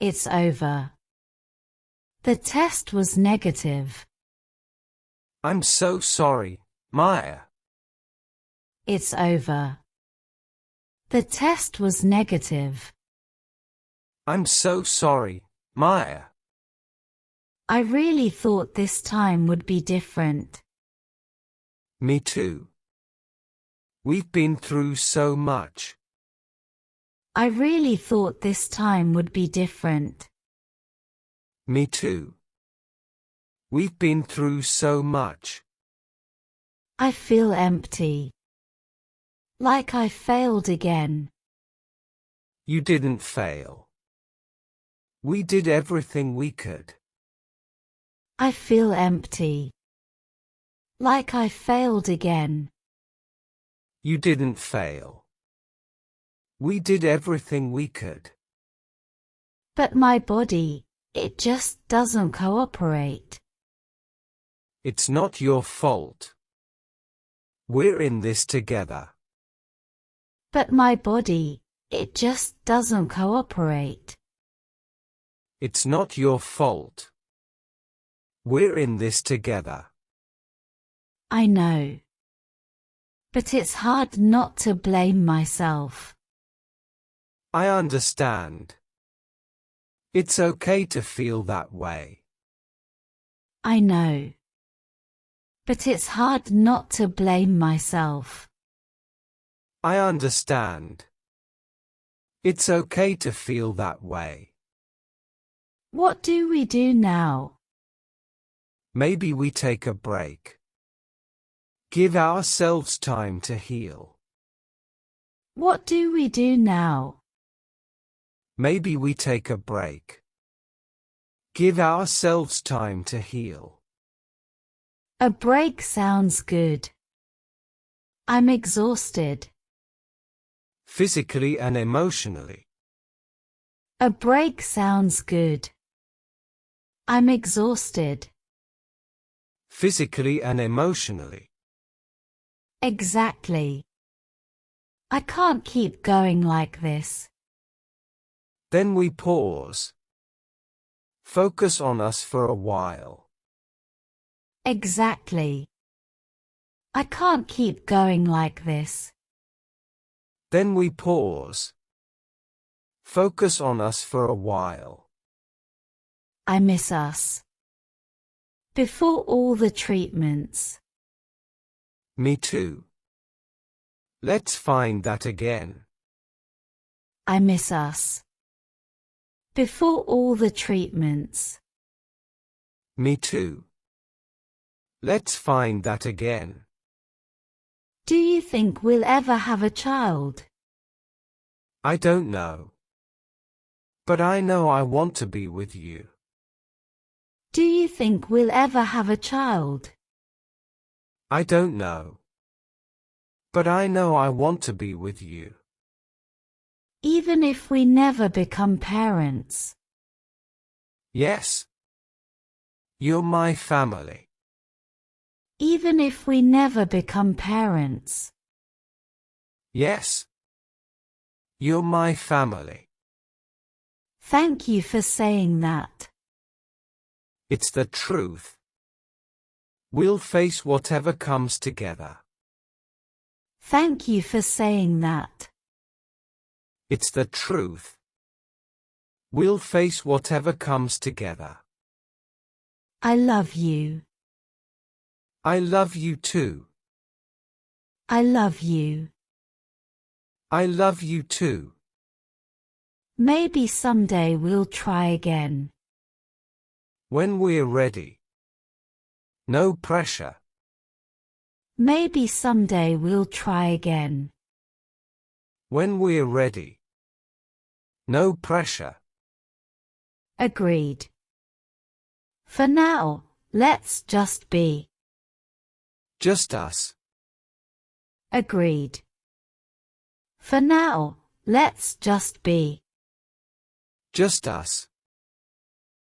It's over. The test was negative. I'm so sorry, Maya. It's over. The test was negative. I'm so sorry, Maya. I really thought this time would be different. Me too. We've been through so much. I really thought this time would be different. Me too. We've been through so much. I feel empty. Like I failed again. You didn't fail. We did everything we could. I feel empty. Like I failed again. You didn't fail. We did everything we could. But my body, it just doesn't cooperate. It's not your fault. We're in this together. But my body, it just doesn't cooperate. It's not your fault. We're in this together. I know. But it's hard not to blame myself. I understand. It's okay to feel that way. I know. But it's hard not to blame myself. I understand. It's okay to feel that way. What do we do now? Maybe we take a break. Give ourselves time to heal. What do we do now? Maybe we take a break. Give ourselves time to heal. A break sounds good. I'm exhausted. Physically and emotionally. A break sounds good. I'm exhausted. Physically and emotionally. Exactly. I can't keep going like this. Then we pause. Focus on us for a while. Exactly. I can't keep going like this. Then we pause. Focus on us for a while. I miss us. Before all the treatments. Me too. Let's find that again. I miss us. Before all the treatments. Me too. Let's find that again. Do you think we'll ever have a child? I don't know. But I know I want to be with you. Do you think we'll ever have a child? I don't know. But I know I want to be with you. Even if we never become parents. Yes. You're my family. Even if we never become parents. Yes. You're my family. Thank you for saying that. It's the truth. We'll face whatever comes together. Thank you for saying that. It's the truth. We'll face whatever comes together. I love you. I love you too. I love you. I love you too. Maybe someday we'll try again. When we're ready. No pressure. Maybe someday we'll try again. When we're ready. No pressure. Agreed. For now, let's just be. Just us. Agreed. For now, let's just be. Just us.